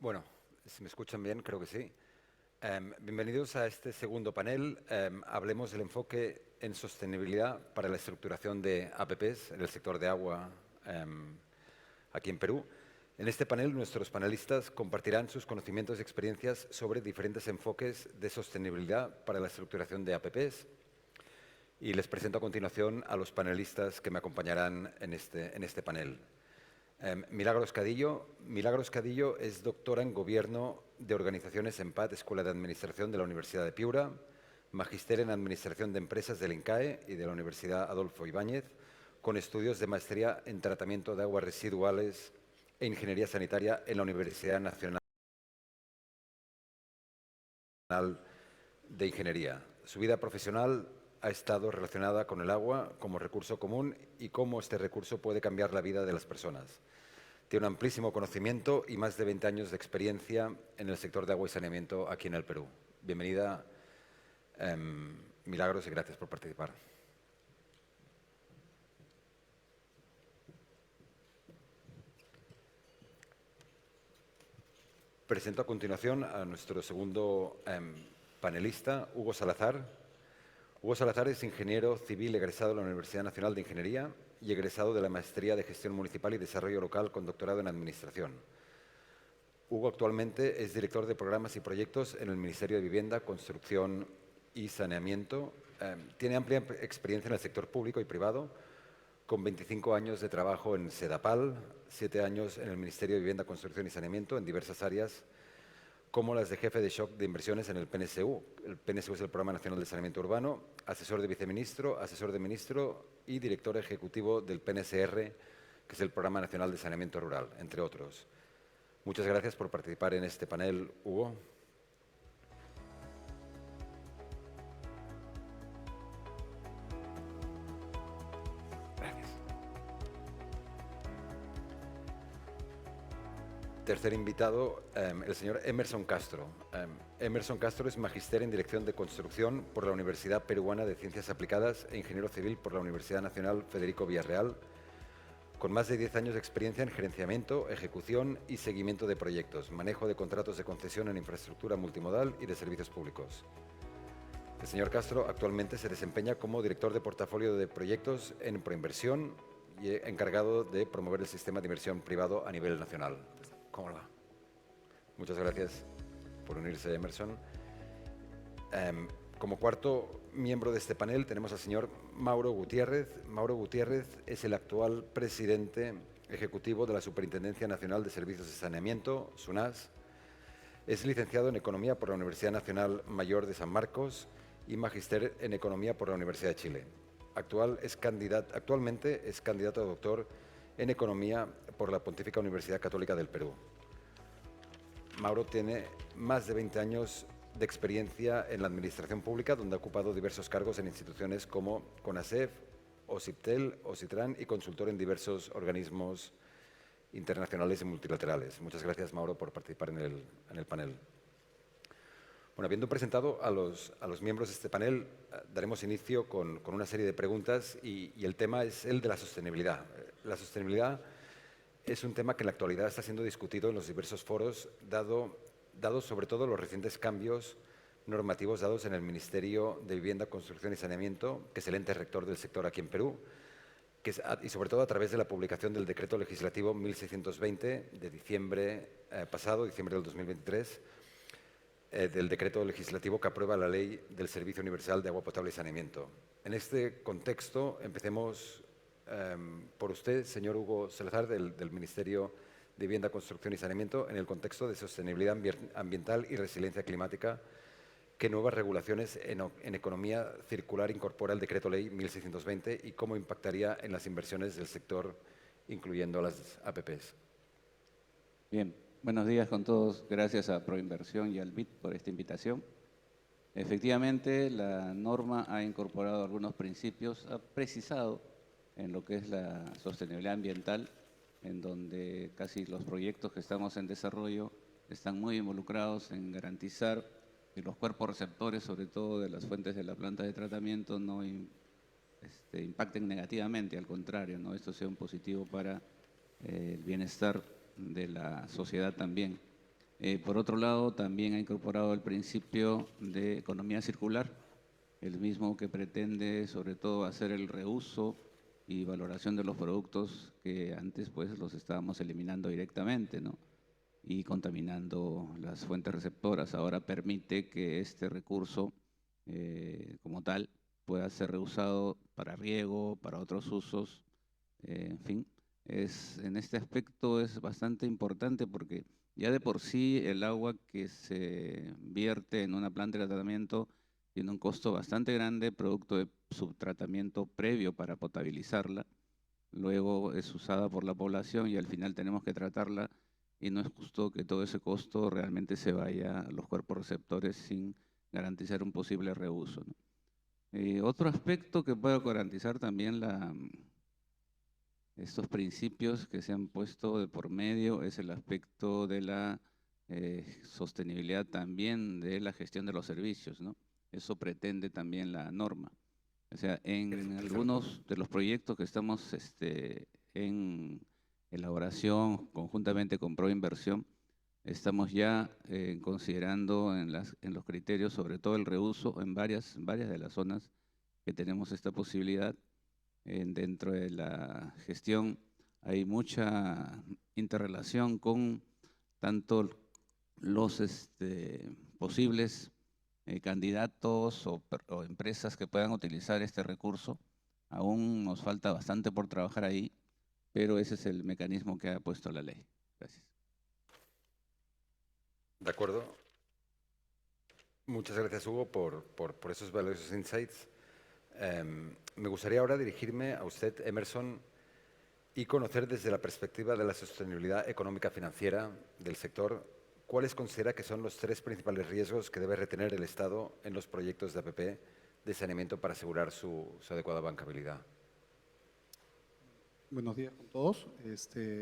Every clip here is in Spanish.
Bueno, si me escuchan bien, creo que sí. Bienvenidos a este segundo panel. Hablemos del enfoque en sostenibilidad para la estructuración de APPs en el sector de agua aquí en Perú. En este panel, nuestros panelistas compartirán sus conocimientos y experiencias sobre diferentes enfoques de sostenibilidad para la estructuración de APPs. Y les presento a continuación a los panelistas que me acompañarán en este panel. Milagros Cadillo. Milagros Cadillo es doctora en Gobierno de Organizaciones EMPAD, Escuela de Administración de la Universidad de Piura, magíster en Administración de Empresas del INCAE y de la Universidad Adolfo Ibáñez, con estudios de maestría en Tratamiento de Aguas Residuales e Ingeniería Sanitaria en la Universidad Nacional de Ingeniería. Su vida profesional ha estado relacionada con el agua como recurso común y cómo este recurso puede cambiar la vida de las personas. Tiene un amplísimo conocimiento y más de 20 años de experiencia en el sector de agua y saneamiento aquí en el Perú. Bienvenida, Milagros, y gracias por participar. Presento a continuación a nuestro segundo panelista, Hugo Salazar. Hugo Salazar es ingeniero civil egresado de la Universidad Nacional de Ingeniería y egresado de la Maestría de Gestión Municipal y Desarrollo Local con doctorado en Administración. Hugo actualmente es director de programas y proyectos en el Ministerio de Vivienda, Construcción y Saneamiento. Tiene amplia experiencia en el sector público y privado, con 25 años de trabajo en SEDAPAL, 7 años en el Ministerio de Vivienda, Construcción y Saneamiento en diversas áreas, como las de jefe de shock de inversiones en el PNSU. El PNSU es el Programa Nacional de Saneamiento Urbano, asesor de viceministro, asesor de ministro y director ejecutivo del PNSR, que es el Programa Nacional de Saneamiento Rural, entre otros. Muchas gracias por participar en este panel, Hugo. Gracias. Tercer invitado, el señor Emerson Castro. Emerson Castro es magíster en Dirección de Construcción por la Universidad Peruana de Ciencias Aplicadas e ingeniero civil por la Universidad Nacional Federico Villarreal, con más de 10 años de experiencia en gerenciamiento, ejecución y seguimiento de proyectos, manejo de contratos de concesión en infraestructura multimodal y de servicios públicos. El señor Castro actualmente se desempeña como director de portafolio de proyectos en Proinversión y encargado de promover el sistema de inversión privado a nivel nacional. ¿Cómo lo va? Muchas gracias por unirse, Emerson. Como cuarto miembro de este panel tenemos al señor Mauro Gutiérrez. Mauro Gutiérrez es el actual presidente ejecutivo de la Superintendencia Nacional de Servicios de Saneamiento, SUNAS. Es licenciado en Economía por la Universidad Nacional Mayor de San Marcos y magíster en Economía por la Universidad de Chile. Actualmente es candidato a doctor en Economía por la Pontificia Universidad Católica del Perú. Mauro tiene más de 20 años de experiencia en la administración pública, donde ha ocupado diversos cargos en instituciones como CONASEF, OSIPTEL, OSITRAN y consultor en diversos organismos internacionales y multilaterales. Muchas gracias, Mauro, por participar en el panel. Bueno, habiendo presentado a los miembros de este panel, daremos inicio con una serie de preguntas y el tema es el de la sostenibilidad. La sostenibilidad es un tema que en la actualidad está siendo discutido en los diversos foros, dado sobre todo los recientes cambios normativos dados en el Ministerio de Vivienda, Construcción y Saneamiento, que es el ente rector del sector aquí en Perú, y sobre todo a través de la publicación del Decreto Legislativo 1620 de diciembre pasado, diciembre del 2023, del Decreto Legislativo que aprueba la Ley del Servicio Universal de Agua Potable y Saneamiento. En este contexto, empecemos por usted, señor Hugo Salazar, del Ministerio de Vivienda, Construcción y Saneamiento, en el contexto de sostenibilidad ambiental y resiliencia climática. ¿Qué nuevas regulaciones en economía circular incorpora el Decreto Ley 1620 y cómo impactaría en las inversiones del sector, incluyendo las APPs? Bien, buenos días con todos. Gracias a Proinversión y al BID por esta invitación. Efectivamente, la norma ha incorporado algunos principios, ha precisado en lo que es la sostenibilidad ambiental, en donde casi los proyectos que estamos en desarrollo están muy involucrados en garantizar que los cuerpos receptores, sobre todo de las fuentes de la planta de tratamiento, no impacten negativamente, al contrario, ¿no? Esto sea un positivo para el bienestar de la sociedad también. Por otro lado, también ha incorporado el principio de economía circular, el mismo que pretende sobre todo hacer el reuso y valoración de los productos que antes pues los estábamos eliminando directamente, ¿no? Y contaminando las fuentes receptoras. Ahora permite que este recurso como tal pueda ser reusado para riego, para otros usos, en fin. En este aspecto es bastante importante porque ya de por sí el agua que se vierte en una planta de tratamiento tiene un costo bastante grande, producto de subtratamiento previo para potabilizarla. Luego es usada por la población y al final tenemos que tratarla y no es justo que todo ese costo realmente se vaya a los cuerpos receptores sin garantizar un posible reuso, ¿no? Otro aspecto que puedo garantizar también estos principios que se han puesto de por medio es el aspecto de la sostenibilidad también de la gestión de los servicios, ¿no? Eso pretende también la norma. O sea, en algunos de los proyectos que estamos en elaboración conjuntamente con Proinversión, estamos ya considerando en los criterios, sobre todo el reuso en varias de las zonas que tenemos esta posibilidad. Dentro de la gestión hay mucha interrelación con tanto los posibles candidatos o empresas que puedan utilizar este recurso. Aún nos falta bastante por trabajar ahí, pero ese es el mecanismo que ha puesto la ley. Gracias. De acuerdo. Muchas gracias, Hugo, por esos valiosos insights. Me gustaría ahora dirigirme a usted, Emerson, y conocer desde la perspectiva de la sostenibilidad económica financiera del sector, ¿cuáles considera que son los 3 principales riesgos que debe retener el Estado en los proyectos de APP de saneamiento para asegurar su adecuada bancabilidad? Buenos días con todos.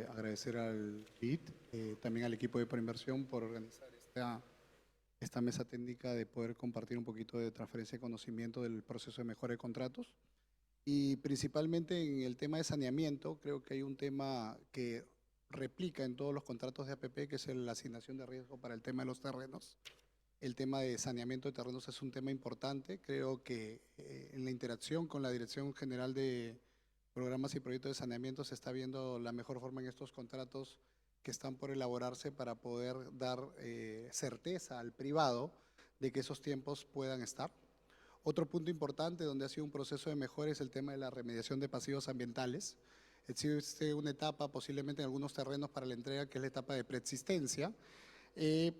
Agradecer al BID, también al equipo de Proinversión por organizar esta mesa técnica de poder compartir un poquito de transferencia de conocimiento del proceso de mejora de contratos. Y principalmente en el tema de saneamiento, creo que hay un tema que replica en todos los contratos de APP, que es la asignación de riesgo para el tema de los terrenos. El tema de saneamiento de terrenos es un tema importante. Creo que en la interacción con la Dirección General de Programas y Proyectos de Saneamiento se está viendo la mejor forma en estos contratos que están por elaborarse para poder dar certeza al privado de que esos tiempos puedan estar. Otro punto importante donde ha sido un proceso de mejora es el tema de la remediación de pasivos ambientales. Existe una etapa posiblemente en algunos terrenos para la entrega que es la etapa de preexistencia,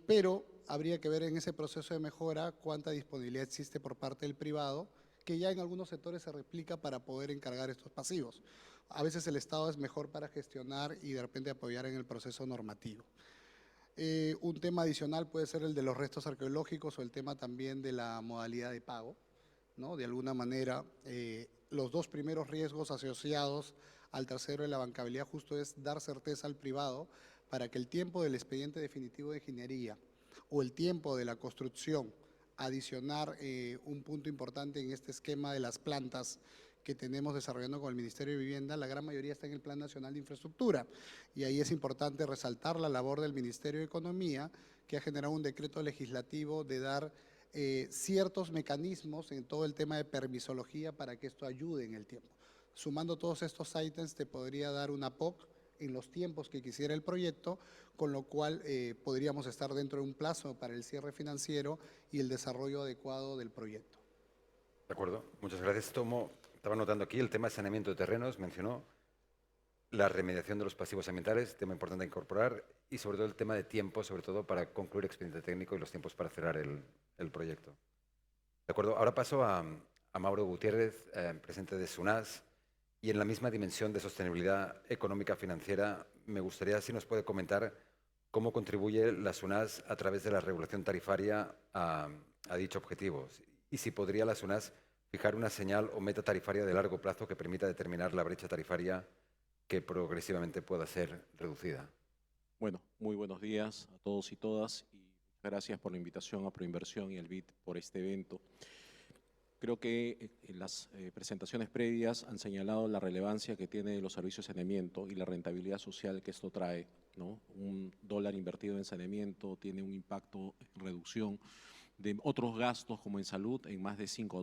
pero habría que ver en ese proceso de mejora cuánta disponibilidad existe por parte del privado, que ya en algunos sectores se replica para poder encargar estos pasivos. A veces el Estado es mejor para gestionar y de repente apoyar en el proceso normativo. Un tema adicional puede ser el de los restos arqueológicos o el tema también de la modalidad de pago, ¿no? De alguna manera, los 2 primeros riesgos asociados al tercero de la bancabilidad justo es dar certeza al privado para que el tiempo del expediente definitivo de ingeniería o el tiempo de la construcción, adicionar un punto importante en este esquema de las plantas que tenemos desarrollando con el Ministerio de Vivienda, la gran mayoría está en el Plan Nacional de Infraestructura. Y ahí es importante resaltar la labor del Ministerio de Economía, que ha generado un decreto legislativo de dar ciertos mecanismos en todo el tema de permisología para que esto ayude en el tiempo. Sumando todos estos ítems te podría dar una POC en los tiempos que quisiera el proyecto, con lo cual podríamos estar dentro de un plazo para el cierre financiero y el desarrollo adecuado del proyecto. De acuerdo, muchas gracias. Estaba notando aquí el tema de saneamiento de terrenos, mencionó la remediación de los pasivos ambientales, tema importante a incorporar, y sobre todo el tema de tiempo, sobre todo para concluir expediente técnico y los tiempos para cerrar el proyecto. De acuerdo, ahora paso a Mauro Gutiérrez, presidente de SUNAS, y en la misma dimensión de sostenibilidad económica financiera, me gustaría si nos puede comentar cómo contribuye la SUNAS a través de la regulación tarifaria a dicho objetivo, y si podría la SUNAS fijar una señal o meta tarifaria de largo plazo que permita determinar la brecha tarifaria que progresivamente pueda ser reducida. Bueno, muy buenos días a todos y todas y gracias por la invitación a Proinversión y al BID por este evento. Creo que las presentaciones previas han señalado la relevancia que tiene los servicios de saneamiento y la rentabilidad social que esto trae ¿no? Un dólar invertido en saneamiento tiene un impacto en reducción de otros gastos como en salud en más de $5.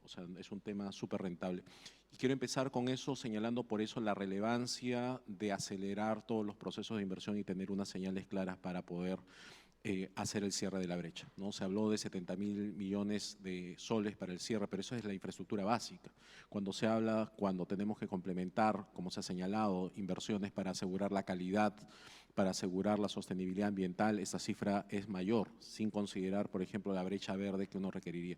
O sea, es un tema súper rentable. Y quiero empezar con eso señalando por eso la relevancia de acelerar todos los procesos de inversión y tener unas señales claras para poder hacer el cierre de la brecha, ¿no? Se habló de 70.000 millones de soles para el cierre, pero eso es la infraestructura básica. Cuando tenemos que complementar, como se ha señalado, inversiones para asegurar la calidad, para asegurar la sostenibilidad ambiental, esa cifra es mayor, sin considerar, por ejemplo, la brecha verde que uno requeriría.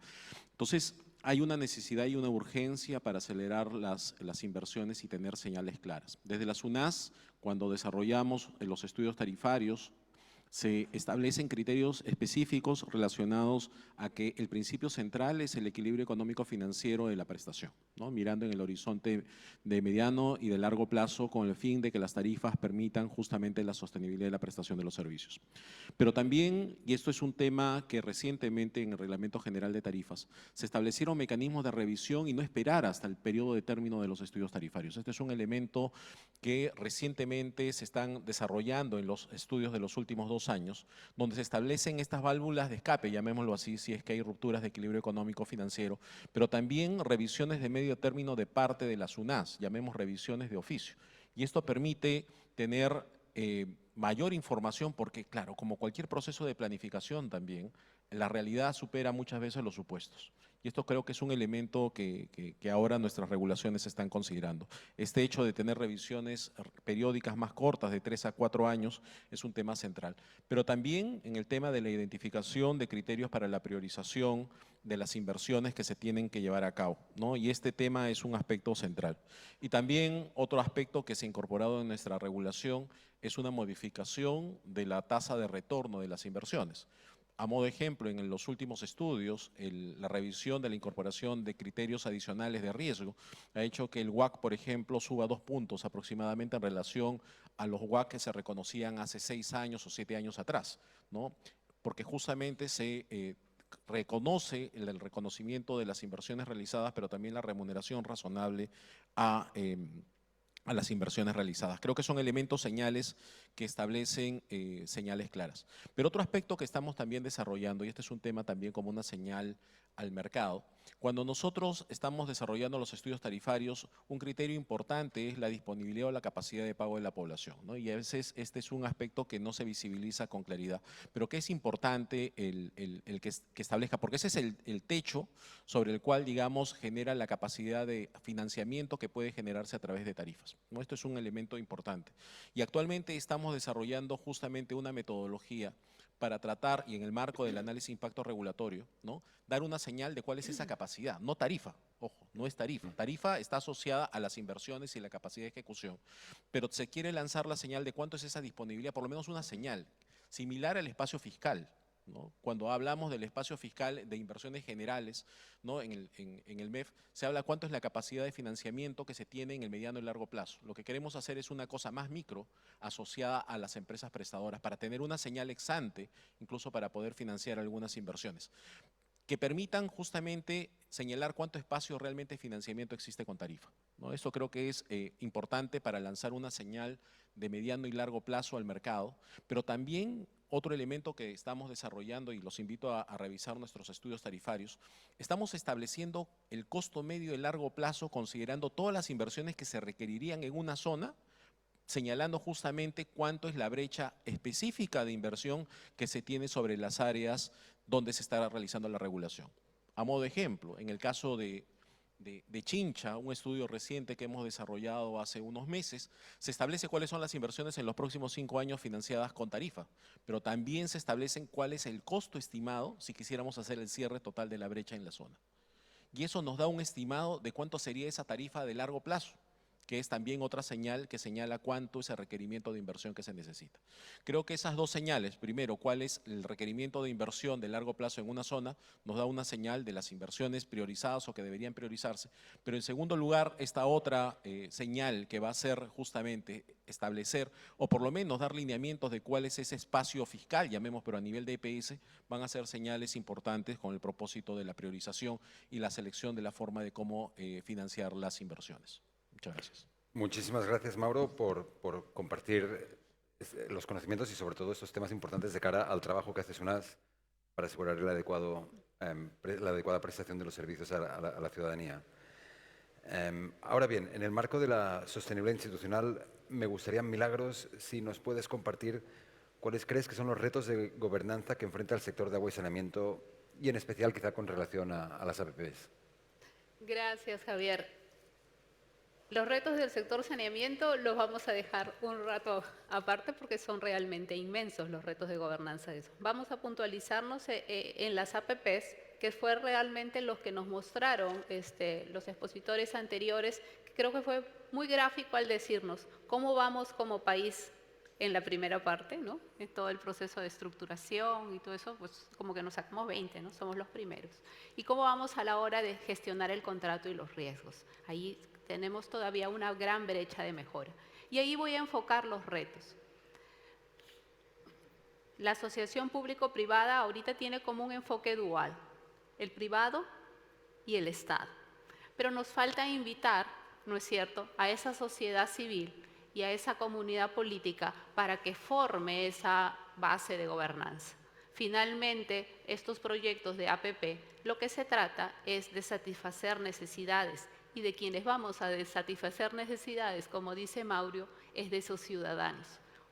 Entonces, hay una necesidad y una urgencia para acelerar las inversiones y tener señales claras. Desde la SUNAS, cuando desarrollamos los estudios tarifarios, se establecen criterios específicos relacionados a que el principio central es el equilibrio económico-financiero de la prestación, ¿no? Mirando en el horizonte de mediano y de largo plazo con el fin de que las tarifas permitan justamente la sostenibilidad de la prestación de los servicios. Pero también, y esto es un tema que recientemente en el Reglamento General de Tarifas, se establecieron mecanismos de revisión y no esperar hasta el periodo de término de los estudios tarifarios. Este es un elemento que recientemente se están desarrollando en los estudios de los últimos 2 años, donde se establecen estas válvulas de escape, llamémoslo así, si es que hay rupturas de equilibrio económico financiero, pero también revisiones de medio término de parte de la SUNAS, llamemos revisiones de oficio. Y esto permite tener mayor información porque, claro, como cualquier proceso de planificación también, la realidad supera muchas veces los supuestos. Y esto creo que es un elemento que ahora nuestras regulaciones están considerando. Este hecho de tener revisiones periódicas más cortas, de 3 a 4 años, es un tema central. Pero también en el tema de la identificación de criterios para la priorización de las inversiones que se tienen que llevar a cabo, ¿no? Y este tema es un aspecto central. Y también otro aspecto que se ha incorporado en nuestra regulación es una modificación de la tasa de retorno de las inversiones. A modo de ejemplo, en los últimos estudios, la revisión de la incorporación de criterios adicionales de riesgo ha hecho que el WACC, por ejemplo, suba 2 puntos aproximadamente en relación a los WACC que se reconocían hace 6 años o 7 años atrás, ¿no? Porque justamente se reconoce el reconocimiento de las inversiones realizadas, pero también la remuneración razonable a las inversiones realizadas. Creo que son elementos, señales que establecen señales claras. Pero otro aspecto que estamos también desarrollando, y este es un tema también como una señal al mercado, cuando nosotros estamos desarrollando los estudios tarifarios, un criterio importante es la disponibilidad o la capacidad de pago de la población, ¿no? Y a veces este es un aspecto que no se visibiliza con claridad, pero que es importante el que establezca, porque ese es el techo sobre el cual, digamos, genera la capacidad de financiamiento que puede generarse a través de tarifas, ¿no? Esto es un elemento importante. Y actualmente estamos desarrollando justamente una metodología para tratar, y en el marco del análisis de impacto regulatorio, ¿no?, dar una señal de cuál es esa capacidad, no tarifa, ojo, no es tarifa. Tarifa está asociada a las inversiones y la capacidad de ejecución, pero se quiere lanzar la señal de cuánto es esa disponibilidad, por lo menos una señal, similar al espacio fiscal, ¿no? Cuando hablamos del espacio fiscal de inversiones generales, ¿no?, en el MEF, se habla cuánto es la capacidad de financiamiento que se tiene en el mediano y largo plazo. Lo que queremos hacer es una cosa más micro asociada a las empresas prestadoras para tener una señal ex ante, incluso para poder financiar algunas inversiones, que permitan justamente señalar cuánto espacio realmente de financiamiento existe con tarifa, ¿no? Esto creo que es importante para lanzar una señal de mediano y largo plazo al mercado, pero también otro elemento que estamos desarrollando, y los invito a revisar nuestros estudios tarifarios, estamos estableciendo el costo medio de largo plazo considerando todas las inversiones que se requerirían en una zona, señalando justamente cuánto es la brecha específica de inversión que se tiene sobre las áreas donde se está realizando la regulación. A modo de ejemplo, en el caso de Chincha, un estudio reciente que hemos desarrollado hace unos meses, se establece cuáles son las inversiones en los próximos 5 años financiadas con tarifa, pero también se establecen cuál es el costo estimado si quisiéramos hacer el cierre total de la brecha en la zona. Y eso nos da un estimado de cuánto sería esa tarifa de largo plazo, que es también otra señal que señala cuánto es el requerimiento de inversión que se necesita. Creo que esas dos señales, primero, cuál es el requerimiento de inversión de largo plazo en una zona, nos da una señal de las inversiones priorizadas o que deberían priorizarse, pero en segundo lugar, esta otra señal que va a ser justamente establecer, o por lo menos dar lineamientos de cuál es ese espacio fiscal, llamemos, pero a nivel de EPS, van a ser señales importantes con el propósito de la priorización y la selección de la forma de cómo financiar las inversiones. Muchas gracias. Muchísimas gracias, Mauro, por compartir los conocimientos y sobre todo estos temas importantes de cara al trabajo que hace SUNAS para asegurar la adecuada prestación de los servicios a la ciudadanía. Ahora bien, en el marco de la sostenibilidad institucional, me gustaría, Milagros, si nos puedes compartir cuáles crees que son los retos de gobernanza que enfrenta el sector de agua y saneamiento y en especial quizá con relación a las APPs. Gracias, Javier. Los retos del sector saneamiento los vamos a dejar un rato aparte porque son realmente inmensos los retos de gobernanza de eso. Vamos a puntualizarnos en las APPs, que fue realmente los que nos mostraron los expositores anteriores, que creo que fue muy gráfico al decirnos cómo vamos como país en la primera parte, ¿no? En todo el proceso de estructuración y todo eso, pues como que nos sacamos 20, ¿no? Somos los primeros. Y cómo vamos a la hora de gestionar el contrato y los riesgos. Ahí tenemos todavía una gran brecha de mejora. Y ahí voy a enfocar los retos. La asociación público-privada ahorita tiene como un enfoque dual, el privado y el Estado. Pero nos falta invitar, ¿no es cierto?, a esa sociedad civil y a esa comunidad política para que forme esa base de gobernanza. Finalmente, estos proyectos de APP, lo que se trata es de satisfacer necesidades y de quienes vamos a satisfacer necesidades, como dice Mauro, es de esos ciudadanos.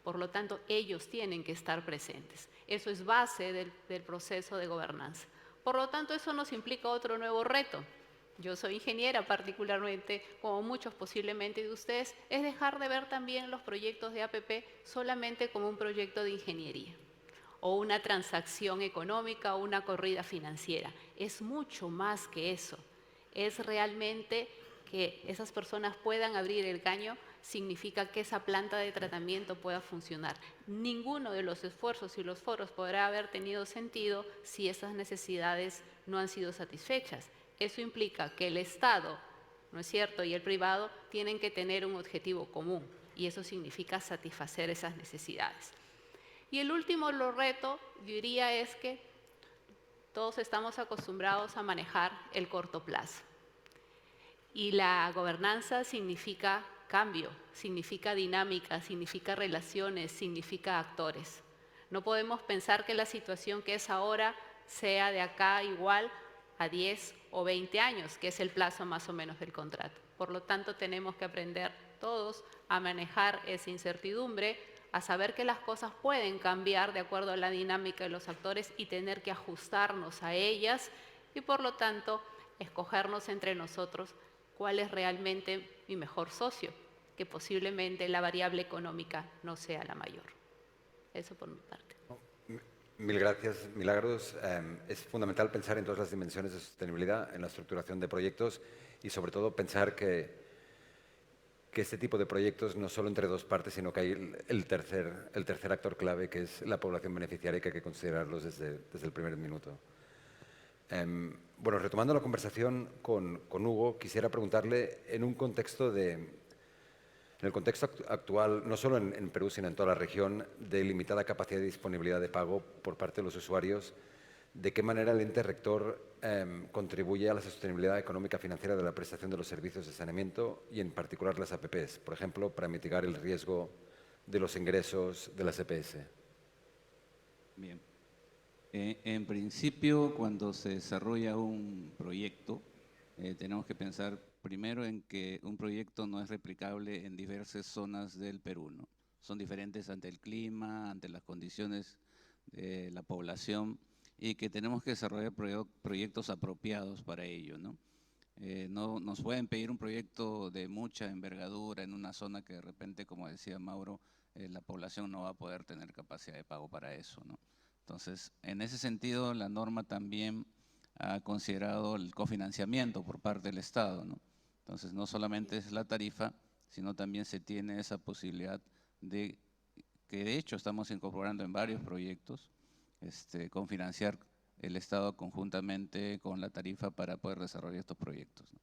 Por lo tanto, ellos tienen que estar presentes. Eso es base del proceso de gobernanza. Por lo tanto, eso nos implica otro nuevo reto. Yo soy ingeniera particularmente, como muchos posiblemente de ustedes, es dejar de ver también los proyectos de APP solamente como un proyecto de ingeniería o una transacción económica o una corrida financiera. Es mucho más que eso. Es realmente que esas personas puedan abrir el caño, significa que esa planta de tratamiento pueda funcionar. Ninguno de los esfuerzos y los foros podrá haber tenido sentido si esas necesidades no han sido satisfechas. Eso implica que el Estado, ¿no es cierto?, y el privado tienen que tener un objetivo común y eso significa satisfacer esas necesidades. Y el último reto, yo diría, es que todos estamos acostumbrados a manejar el corto plazo. Y la gobernanza significa cambio, significa dinámica, significa relaciones, significa actores. No podemos pensar que la situación que es ahora sea de acá igual a 10 o 20 años, que es el plazo más o menos del contrato. Por lo tanto, tenemos que aprender todos a manejar esa incertidumbre, a saber que las cosas pueden cambiar de acuerdo a la dinámica de los actores y tener que ajustarnos a ellas y, por lo tanto, escogernos entre nosotros cuál es realmente mi mejor socio, que posiblemente la variable económica no sea la mayor. Eso por mi parte. Mil gracias, Milagros. Es fundamental pensar en todas las dimensiones de sostenibilidad en la estructuración de proyectos y, sobre todo, pensar que este tipo de proyectos no solo entre dos partes, sino que hay el tercer actor clave, que es la población beneficiaria, que hay que considerarlos desde el primer minuto. Bueno, retomando la conversación con Hugo, quisiera preguntarle en el contexto actual, no solo en Perú, sino en toda la región, de limitada capacidad de disponibilidad de pago por parte de los usuarios, ¿de qué manera el ente rector contribuye a la sostenibilidad económica financiera de la prestación de los servicios de saneamiento y en particular las APPs, por ejemplo, para mitigar el riesgo de los ingresos de las EPS? Bien. En principio, cuando se desarrolla un proyecto, tenemos que pensar primero en que un proyecto no es replicable en diversas zonas del Perú, ¿no? Son diferentes ante el clima, ante las condiciones de la población y que tenemos que desarrollar proyectos apropiados para ello, ¿no? No nos pueden pedir un proyecto de mucha envergadura en una zona que de repente, como decía Mauro, la población no va a poder tener capacidad de pago para eso, ¿no? Entonces, en ese sentido, la norma también ha considerado el cofinanciamiento por parte del Estado, ¿no? Entonces, no solamente es la tarifa, sino también se tiene esa posibilidad de, que de hecho estamos incorporando en varios proyectos, cofinanciar el Estado conjuntamente con la tarifa para poder desarrollar estos proyectos, ¿no?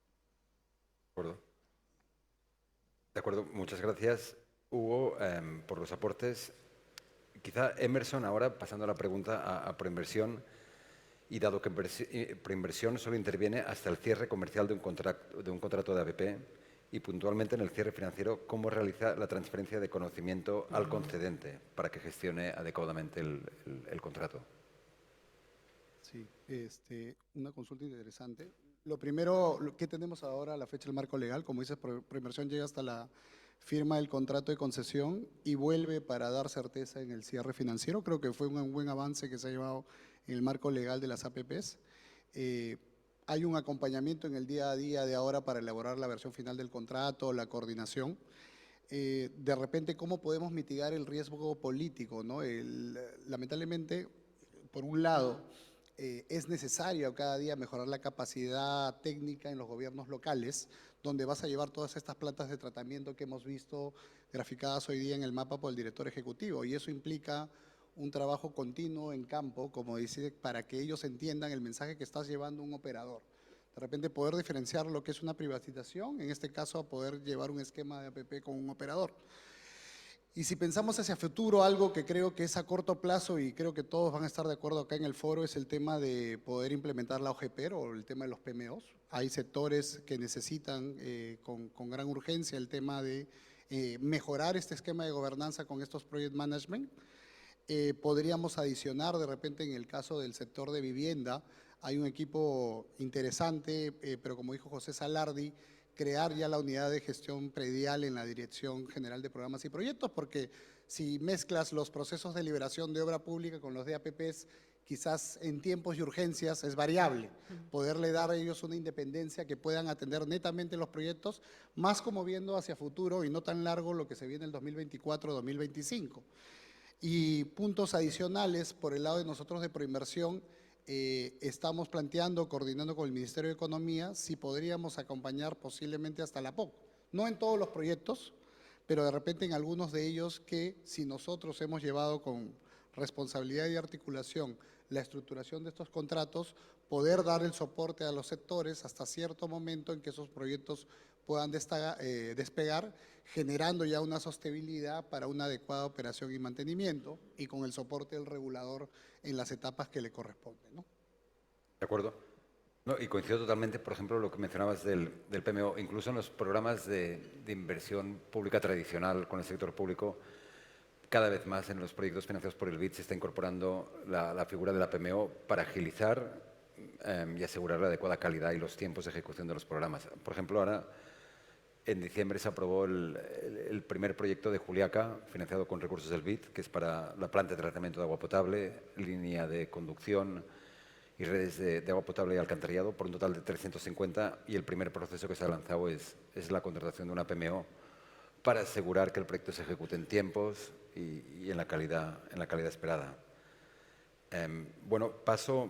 De acuerdo, muchas gracias, Hugo, por los aportes. Quizá Emerson, ahora pasando la pregunta a Proinversión, y dado que Proinversión solo interviene hasta el cierre comercial de un contrato de APP y puntualmente en el cierre financiero, cómo realiza la transferencia de conocimiento al concedente para que gestione adecuadamente el contrato. Sí, una consulta interesante. Lo primero, ¿qué tenemos ahora a la fecha del marco legal? Como dices, Proinversión llega hasta la firma del contrato de concesión y vuelve para dar certeza en el cierre financiero. Creo que fue un buen avance que se ha llevado en el marco legal de las APPs. Hay un acompañamiento en el día a día de ahora para elaborar la versión final del contrato, la coordinación. De repente, ¿cómo podemos mitigar el riesgo político, ¿no? Lamentablemente, por un lado, es necesario cada día mejorar la capacidad técnica en los gobiernos locales, donde vas a llevar todas estas plantas de tratamiento que hemos visto graficadas hoy día en el mapa por el director ejecutivo. Y eso implica un trabajo continuo en campo, como dice, para que ellos entiendan el mensaje que estás llevando un operador. De repente poder diferenciar lo que es una privatización, en este caso a poder llevar un esquema de APP con un operador. Y si pensamos hacia futuro, algo que creo que es a corto plazo y creo que todos van a estar de acuerdo acá en el foro, es el tema de poder implementar la OGP o el tema de los PMOs. Hay sectores que necesitan con gran urgencia el tema de mejorar este esquema de gobernanza con estos project management. Podríamos adicionar de repente en el caso del sector de vivienda, hay un equipo interesante, pero como dijo José Salardi, crear ya la unidad de gestión predial en la Dirección General de Programas y Proyectos, porque si mezclas los procesos de liberación de obra pública con los de APPs, quizás en tiempos y urgencias es variable. Poderle dar a ellos una independencia que puedan atender netamente los proyectos, más como viendo hacia futuro y no tan largo lo que se viene el 2024-2025. Y puntos adicionales por el lado de nosotros de Proinversión, estamos planteando, coordinando con el Ministerio de Economía, si podríamos acompañar posiblemente hasta la POC. No en todos los proyectos, pero de repente en algunos de ellos que si nosotros hemos llevado con responsabilidad y articulación la estructuración de estos contratos, poder dar el soporte a los sectores hasta cierto momento en que esos proyectos puedan despegar, generando ya una sostenibilidad para una adecuada operación y mantenimiento y con el soporte del regulador en las etapas que le corresponden, ¿no? ¿De acuerdo? No, y coincido totalmente, por ejemplo, lo que mencionabas del PMO, incluso en los programas de inversión pública tradicional con el sector público, cada vez más en los proyectos financiados por el BID se está incorporando la figura de la PMO para agilizar y asegurar la adecuada calidad y los tiempos de ejecución de los programas. Por ejemplo, ahora en diciembre se aprobó el primer proyecto de Juliaca, financiado con recursos del BID, que es para la planta de tratamiento de agua potable, línea de conducción y redes de agua potable y alcantarillado, por un total de 350, y el primer proceso que se ha lanzado es la contratación de una PMO para asegurar que el proyecto se ejecute en tiempos y en la calidad esperada. Bueno, paso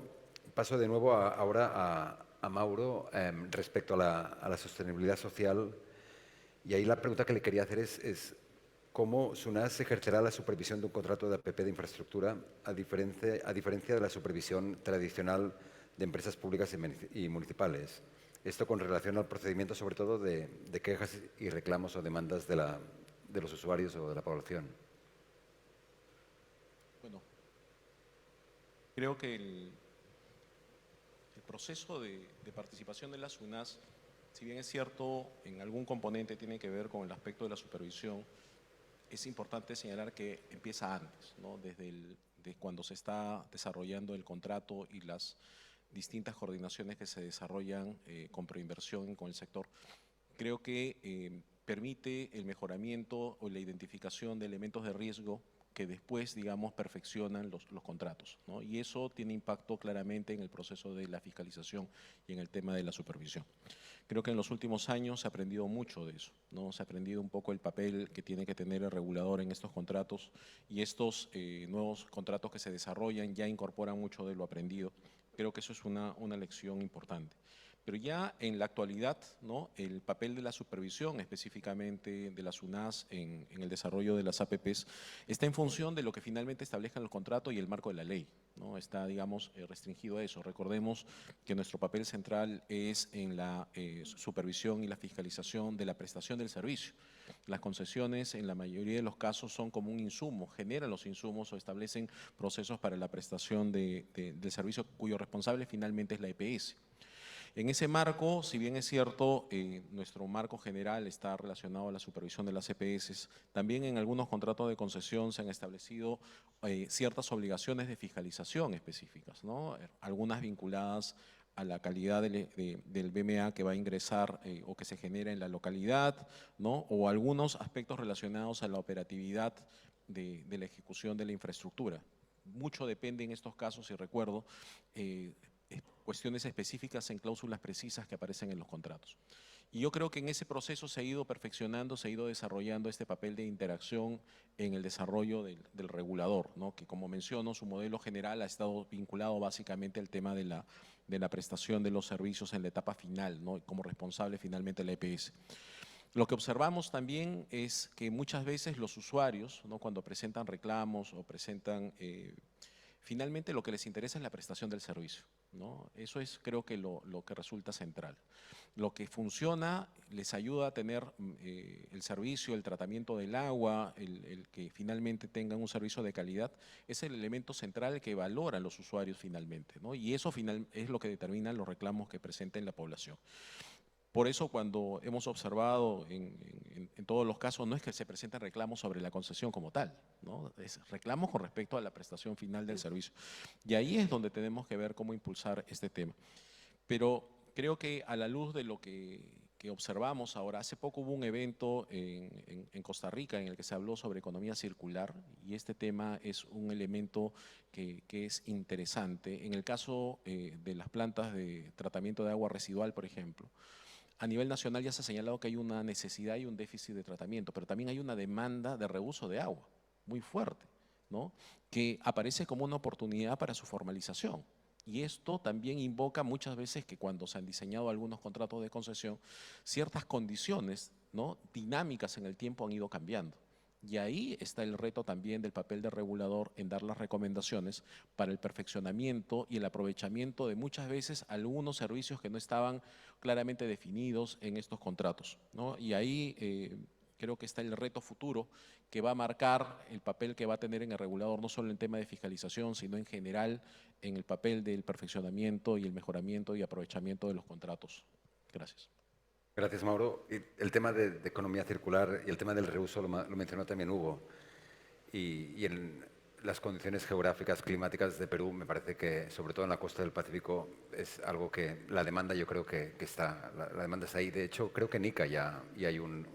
de nuevo ahora a Mauro respecto a la sostenibilidad social. Y ahí la pregunta que le quería hacer es cómo SUNAS ejercerá la supervisión de un contrato de APP de infraestructura a diferencia de la supervisión tradicional de empresas públicas y municipales. Esto con relación al procedimiento, sobre todo, de quejas y reclamos o demandas de los usuarios o de la población. Bueno, creo que el proceso de participación de la SUNAS, si bien es cierto, en algún componente tiene que ver con el aspecto de la supervisión, es importante señalar que empieza antes, ¿no? Desde cuando se está desarrollando el contrato y las distintas coordinaciones que se desarrollan con Proinversión, con el sector. Creo que permite el mejoramiento o la identificación de elementos de riesgo que después, digamos, perfeccionan los contratos, ¿no? Y eso tiene impacto claramente en el proceso de la fiscalización y en el tema de la supervisión. Creo que en los últimos años se ha aprendido mucho de eso, ¿no? Se ha aprendido un poco el papel que tiene que tener el regulador en estos contratos, y estos nuevos contratos que se desarrollan ya incorporan mucho de lo aprendido. Creo que eso es una lección importante. Pero ya en la actualidad, ¿no?, el papel de la supervisión, específicamente de la SUNAS en el desarrollo de las APPs, está en función de lo que finalmente establezca el contrato y el marco de la ley, ¿no? Está, digamos, restringido a eso. Recordemos que nuestro papel central es en la supervisión y la fiscalización de la prestación del servicio. Las concesiones, en la mayoría de los casos, son como un insumo, generan los insumos o establecen procesos para la prestación del servicio cuyo responsable finalmente es la EPS. En ese marco, si bien es cierto, nuestro marco general está relacionado a la supervisión de las EPS, también en algunos contratos de concesión se han establecido ciertas obligaciones de fiscalización específicas, ¿no? Algunas vinculadas a la calidad del BMA que va a ingresar o que se genera en la localidad, ¿no? O algunos aspectos relacionados a la operatividad de la ejecución de la infraestructura. Mucho depende en estos casos, si recuerdo, cuestiones específicas en cláusulas precisas que aparecen en los contratos. Y yo creo que en ese proceso se ha ido perfeccionando, se ha ido desarrollando este papel de interacción en el desarrollo del regulador, ¿no? Que como menciono, su modelo general ha estado vinculado básicamente al tema de la prestación de los servicios en la etapa final, ¿no? Como responsable finalmente la EPS. Lo que observamos también es que muchas veces los usuarios, ¿no? Cuando presentan reclamos o presentan, finalmente lo que les interesa es la prestación del servicio, ¿no? Eso es, creo que lo que resulta central. Lo que funciona les ayuda a tener el servicio, el tratamiento del agua, el que finalmente tengan un servicio de calidad, es el elemento central que valoran los usuarios finalmente, ¿no? Y eso es lo que determina los reclamos que presenten la población. Por eso cuando hemos observado en todos los casos, no es que se presenten reclamos sobre la concesión como tal, ¿no? Es reclamos con respecto a la prestación final del servicio. Y ahí es donde tenemos que ver cómo impulsar este tema. Pero creo que a la luz de lo que observamos ahora, hace poco hubo un evento en Costa Rica en el que se habló sobre economía circular y este tema es un elemento que es interesante. En el caso de las plantas de tratamiento de agua residual, por ejemplo, a nivel nacional ya se ha señalado que hay una necesidad y un déficit de tratamiento, pero también hay una demanda de reuso de agua muy fuerte, ¿no? Que aparece como una oportunidad para su formalización. Y esto también invoca muchas veces que cuando se han diseñado algunos contratos de concesión, ciertas condiciones, ¿no? Dinámicas en el tiempo han ido cambiando. Y ahí está el reto también del papel del regulador en dar las recomendaciones para el perfeccionamiento y el aprovechamiento de muchas veces algunos servicios que no estaban claramente definidos en estos contratos, ¿no? Y ahí creo que está el reto futuro que va a marcar el papel que va a tener en el regulador, no solo en tema de fiscalización, sino en general en el papel del perfeccionamiento y el mejoramiento y aprovechamiento de los contratos. Gracias. Gracias, Mauro. Y el tema de economía circular y el tema del reuso lo mencionó también Hugo. Y en las condiciones geográficas, climáticas de Perú, me parece que, sobre todo en la costa del Pacífico, es algo que la demanda yo creo que está, la demanda está ahí. De hecho, creo que en Ica ya hay un...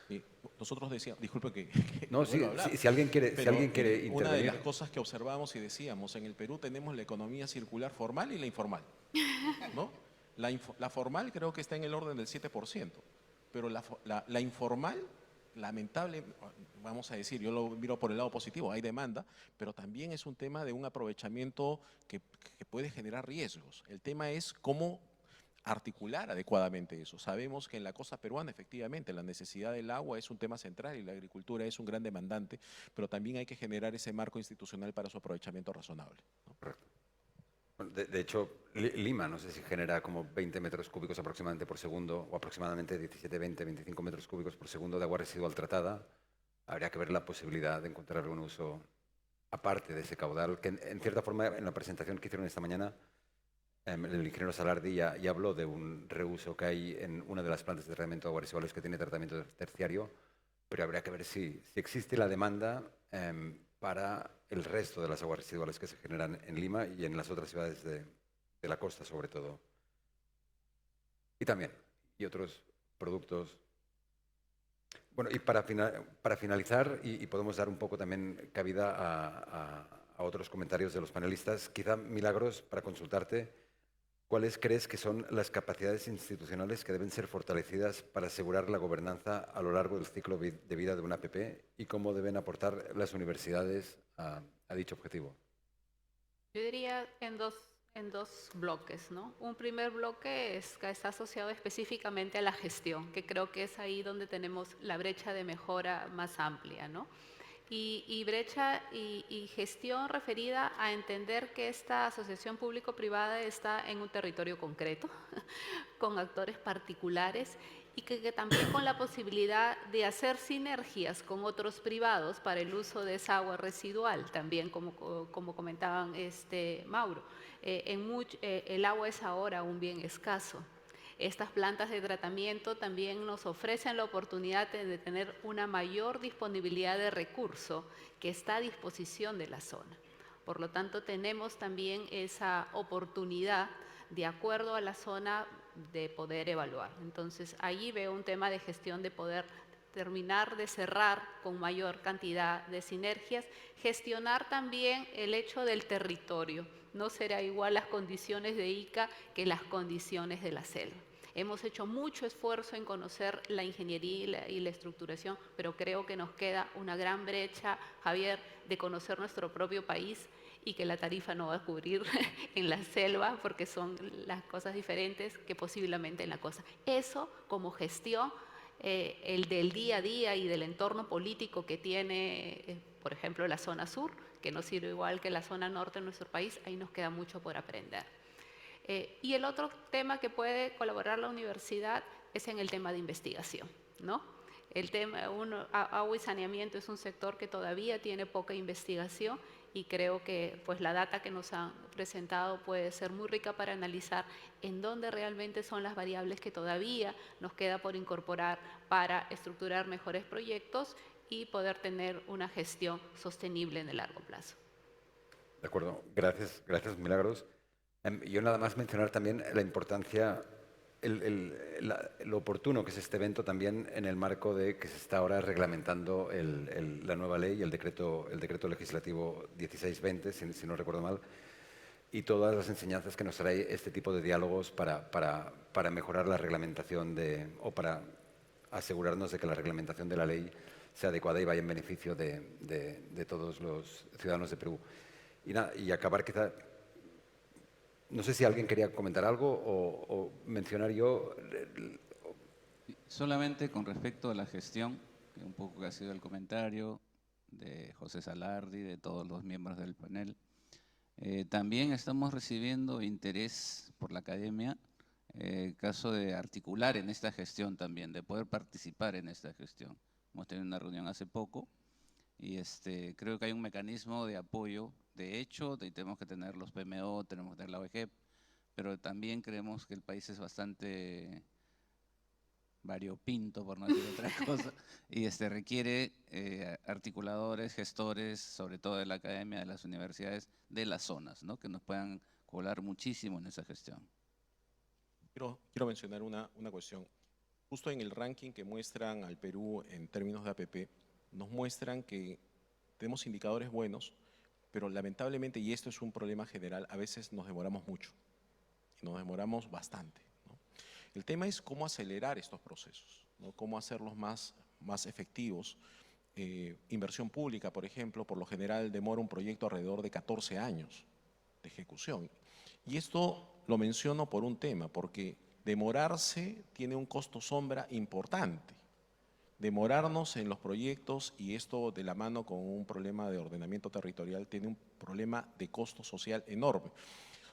Y nosotros decíamos, disculpe que No, vuelva a hablar, si alguien quiere, pero intervenir... una de las cosas que observamos y decíamos, en el Perú tenemos la economía circular formal y la informal, ¿no? La formal creo que está en el orden del 7%, pero la informal, lamentable, vamos a decir, yo lo miro por el lado positivo, hay demanda, pero también es un tema de un aprovechamiento que puede generar riesgos. El tema es cómo articular adecuadamente eso. Sabemos que en la costa peruana efectivamente la necesidad del agua es un tema central y la agricultura es un gran demandante, pero también hay que generar ese marco institucional para su aprovechamiento razonable, ¿no? Correcto. De hecho, Lima, no sé si genera como 20 metros cúbicos aproximadamente por segundo, o aproximadamente 17, 20, 25 metros cúbicos por segundo de agua residual tratada. Habría que ver la posibilidad de encontrar algún uso aparte de ese caudal, que en cierta forma en la presentación que hicieron esta mañana, el ingeniero Salardi ya habló de un reuso que hay en una de las plantas de tratamiento de aguas residuales que tiene tratamiento terciario, pero habría que ver si existe la demanda para el resto de las aguas residuales que se generan en Lima y en las otras ciudades de la costa, sobre todo. Y también, y otros productos. Bueno, y para finalizar, y podemos dar un poco también cabida a otros comentarios de los panelistas, quizá, Milagros, para consultarte, ¿cuáles crees que son las capacidades institucionales que deben ser fortalecidas para asegurar la gobernanza a lo largo del ciclo de vida de una APP y cómo deben aportar las universidades a dicho objetivo? Yo diría en dos bloques, ¿no? Un primer bloque que está asociado específicamente a la gestión, que creo que es ahí donde tenemos la brecha de mejora más amplia, ¿no? y brecha y gestión referida a entender que esta asociación público-privada está en un territorio concreto, con actores particulares y que también con la posibilidad de hacer sinergias con otros privados para el uso de esa agua residual, también como comentaban Mauro. El agua es ahora un bien escaso. Estas plantas de tratamiento también nos ofrecen la oportunidad de tener una mayor disponibilidad de recurso que está a disposición de la zona. Por lo tanto, tenemos también esa oportunidad, de acuerdo a la zona, de poder evaluar. Entonces, allí veo un tema de gestión, de poder terminar de cerrar con mayor cantidad de sinergias, gestionar también el hecho del territorio. No será igual las condiciones de Ica que las condiciones de la selva. Hemos hecho mucho esfuerzo en conocer la ingeniería y la estructuración, pero creo que nos queda una gran brecha, Javier, de conocer nuestro propio país y que la tarifa no va a cubrir en la selva porque son las cosas diferentes que posiblemente en la costa. Eso como gestión, el del día a día y del entorno político que tiene, por ejemplo, la zona sur, que no sirve igual que la zona norte de nuestro país, ahí nos queda mucho por aprender. Y el otro tema que puede colaborar la universidad es en el tema de investigación, ¿no? El tema agua y saneamiento es un sector que todavía tiene poca investigación y creo que pues, la data que nos han presentado puede ser muy rica para analizar en dónde realmente son las variables que todavía nos queda por incorporar para estructurar mejores proyectos y poder tener una gestión sostenible en el largo plazo. De acuerdo, gracias, Milagros. Yo nada más mencionar también la importancia, lo oportuno que es este evento también en el marco de que se está ahora reglamentando la nueva ley, el decreto legislativo 1620, si no recuerdo mal, y todas las enseñanzas que nos trae este tipo de diálogos para mejorar la reglamentación o para asegurarnos de que la reglamentación de la ley sea adecuada y vaya en beneficio de todos los ciudadanos de Perú. Y acabar quizá... No sé si alguien quería comentar algo o mencionar yo. Solamente con respecto a la gestión, que un poco ha sido el comentario de José Salardi, de todos los miembros del panel. También estamos recibiendo interés por la academia, caso de articular en esta gestión también, de poder participar en esta gestión. Hemos tenido una reunión hace poco y creo que hay un mecanismo de apoyo. De hecho, tenemos que tener los PMO, tenemos que tener la OEGEP, pero también creemos que el país es bastante variopinto, por no decir otra cosa, y requiere articuladores, gestores, sobre todo de la academia, de las universidades, de las zonas, ¿no? Que nos puedan colaborar muchísimo en esa gestión. Quiero mencionar una cuestión. Justo en el ranking que muestran al Perú en términos de APP, nos muestran que tenemos indicadores buenos, pero lamentablemente, y esto es un problema general, a veces nos demoramos mucho, nos demoramos bastante, ¿no? El tema es cómo acelerar estos procesos, ¿no? Cómo hacerlos más efectivos. Inversión pública, por ejemplo, por lo general demora un proyecto alrededor de 14 años de ejecución. Y esto lo menciono por un tema, porque demorarse tiene un costo sombra importante. Demorarnos en los proyectos, y esto de la mano con un problema de ordenamiento territorial, tiene un problema de costo social enorme.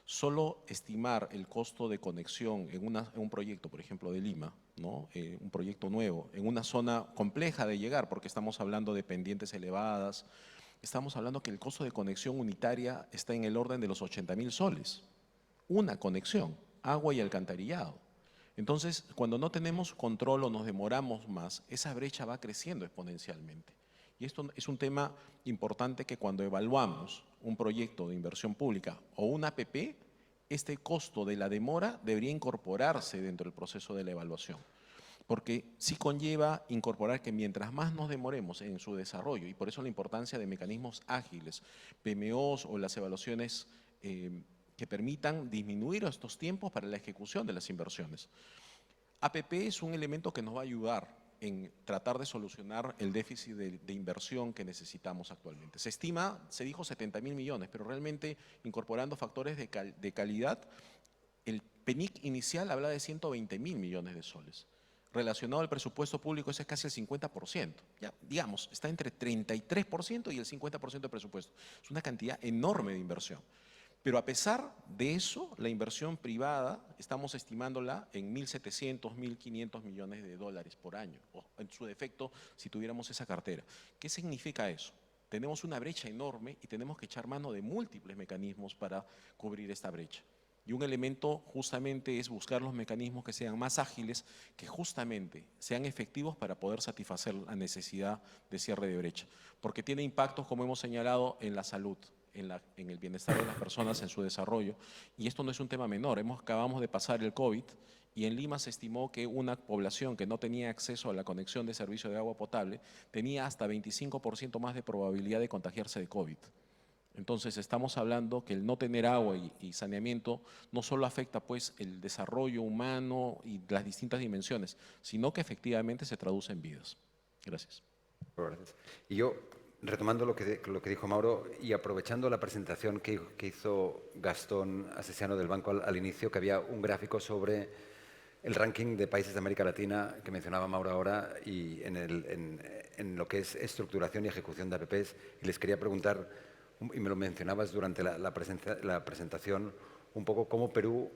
Solo estimar el costo de conexión en un proyecto, por ejemplo, de Lima, ¿no? Un proyecto nuevo, en una zona compleja de llegar, porque estamos hablando de pendientes elevadas, estamos hablando que el costo de conexión unitaria está en el orden de los 80.000 soles. Una conexión, agua y alcantarillado. Entonces, cuando no tenemos control o nos demoramos más, esa brecha va creciendo exponencialmente. Y esto es un tema importante que cuando evaluamos un proyecto de inversión pública o una APP, este costo de la demora debería incorporarse dentro del proceso de la evaluación. Porque sí conlleva incorporar que mientras más nos demoremos en su desarrollo, y por eso la importancia de mecanismos ágiles, PMOs o las evaluaciones que permitan disminuir estos tiempos para la ejecución de las inversiones. APP es un elemento que nos va a ayudar en tratar de solucionar el déficit de inversión que necesitamos actualmente. Se estima, se dijo 70.000 millones, pero realmente incorporando factores de calidad, el PENIC inicial habla de 120.000 millones de soles. relacionado al presupuesto público, ese es casi el 50%. Ya, digamos, está entre 33% y el 50% del presupuesto. Es una cantidad enorme de inversión. Pero a pesar de eso, la inversión privada estamos estimándola en 1.700, 1.500 millones de dólares por año, o en su defecto, si tuviéramos esa cartera. ¿Qué significa eso? Tenemos una brecha enorme y tenemos que echar mano de múltiples mecanismos para cubrir esta brecha. Y un elemento justamente es buscar los mecanismos que sean más ágiles, que justamente sean efectivos para poder satisfacer la necesidad de cierre de brecha. Porque tiene impactos, como hemos señalado, en la salud, en el bienestar de las personas, en su desarrollo. Y esto no es un tema menor. Acabamos de pasar el COVID y en Lima se estimó que una población que no tenía acceso a la conexión de servicio de agua potable tenía hasta 25% más de probabilidad de contagiarse de COVID. Entonces estamos hablando que el no tener agua y saneamiento no solo afecta pues el desarrollo humano y las distintas dimensiones, sino que efectivamente se traduce en vidas. Gracias. Gracias. Y yo, retomando lo que dijo Mauro y aprovechando la presentación que hizo Gastón Asesiano del banco al inicio, que había un gráfico sobre el ranking de países de América Latina que mencionaba Mauro ahora y en lo que es estructuración y ejecución de APPs, y les quería preguntar, y me lo mencionabas durante la presentación, un poco cómo Perú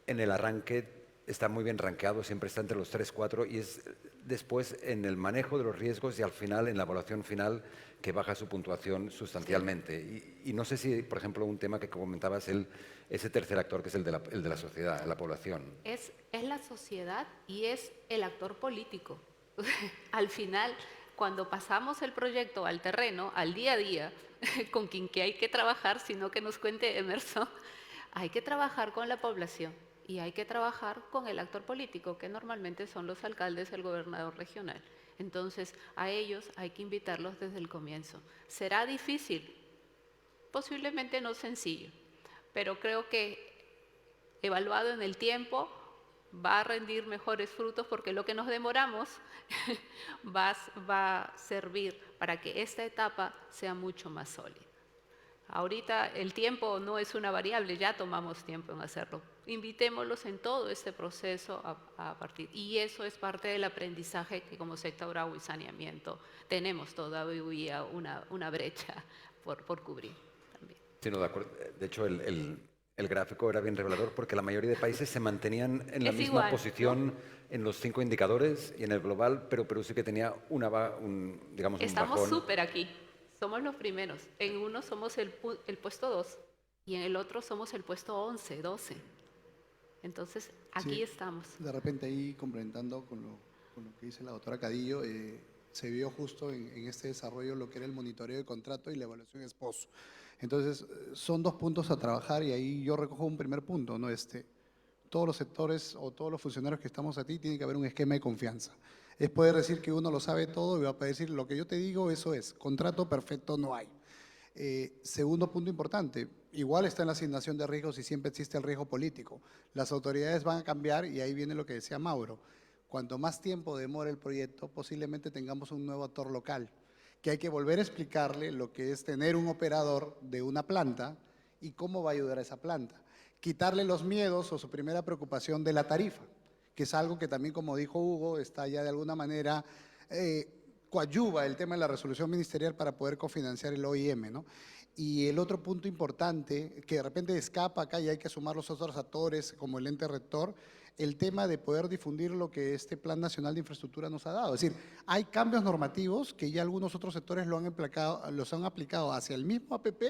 en el arranque está muy bien rankeado, siempre está entre los 3, 4 y es después en el manejo de los riesgos y al final, en la evaluación final, que baja su puntuación sustancialmente. Y no sé si, por ejemplo, un tema que comentabas, ese tercer actor que es el de la sociedad, la población. Es la sociedad y es el actor político. Al final, cuando pasamos el proyecto al terreno, al día a día, con quien que hay que trabajar, sino que nos cuente Emerson, hay que trabajar con la población y hay que trabajar con el actor político, que normalmente son los alcaldes, el gobernador regional. Entonces, a ellos hay que invitarlos desde el comienzo. ¿Será difícil? Posiblemente no sencillo, pero creo que evaluado en el tiempo va a rendir mejores frutos, porque lo que nos demoramos va a servir para que esta etapa sea mucho más sólida. Ahorita el tiempo no es una variable, ya tomamos tiempo en hacerlo. Invitémoslos en todo este proceso a partir. Y eso es parte del aprendizaje que como sector agua y saneamiento tenemos todavía una brecha por cubrir también. Sí, no, de acuerdo. De hecho, el gráfico era bien revelador porque la mayoría de países se mantenían en la misma igual, posición, ¿no?, en los 5 indicadores y en el global, pero Perú sí que tenía digamos, un Estamos bajón. súper aquí, somos los primeros. En uno somos el puesto 2 y en el otro somos el puesto 11, 12. Entonces, aquí Sí, estamos. de repente ahí complementando con lo que dice la doctora Cadillo, se vio justo en este desarrollo lo que era el monitoreo de contrato y la evaluación ex post. Entonces, son 2 puntos a trabajar y ahí yo recojo un primer punto, ¿no? Todos los sectores o todos los funcionarios que estamos aquí tiene que haber un esquema de confianza. Es poder decir que uno lo sabe todo y va a decir lo que yo te digo, eso es. Contrato perfecto no hay. Segundo punto importante, igual está en la asignación de riesgos y siempre existe el riesgo político. Las autoridades van a cambiar y ahí viene lo que decía Mauro. Cuanto más tiempo demore el proyecto, posiblemente tengamos un nuevo actor local, que hay que volver a explicarle lo que es tener un operador de una planta y cómo va a ayudar a esa planta. Quitarle los miedos o su primera preocupación de la tarifa, que es algo que también, como dijo Hugo, está ya de alguna manera coadyuva el tema de la resolución ministerial para poder cofinanciar el OIM, ¿no? Y el otro punto importante, que de repente escapa acá y hay que sumar los otros actores como el ente rector, el tema de poder difundir lo que este Plan Nacional de Infraestructura nos ha dado. Es decir, hay cambios normativos que ya algunos otros sectores los han aplicado hacia el mismo APP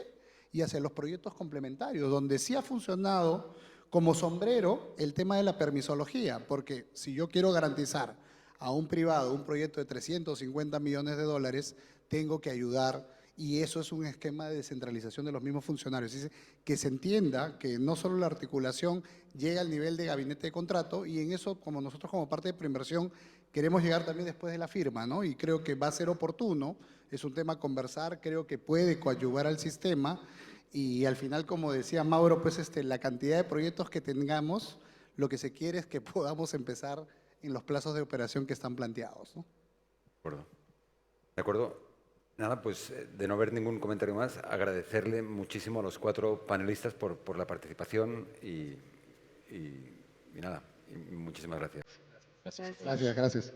y hacia los proyectos complementarios, donde sí ha funcionado como sombrero el tema de la permisología, porque si yo quiero garantizar a un privado un proyecto de 350 millones de dólares, tengo que ayudar, y eso es un esquema de descentralización de los mismos funcionarios. Es decir, que se entienda que no solo la articulación llega al nivel de gabinete de contrato, y en eso, como nosotros como parte de Proinversión, queremos llegar también después de la firma, ¿no? Y creo que va a ser oportuno, es un tema a conversar, creo que puede coadyuvar al sistema, y al final, como decía Mauro, pues la cantidad de proyectos que tengamos, lo que se quiere es que podamos empezar en los plazos de operación que están planteados, ¿no? De acuerdo. De acuerdo. Nada, pues de no haber ningún comentario más, agradecerle muchísimo a los 4 panelistas por la participación y nada, y muchísimas gracias. Gracias. Gracias, gracias.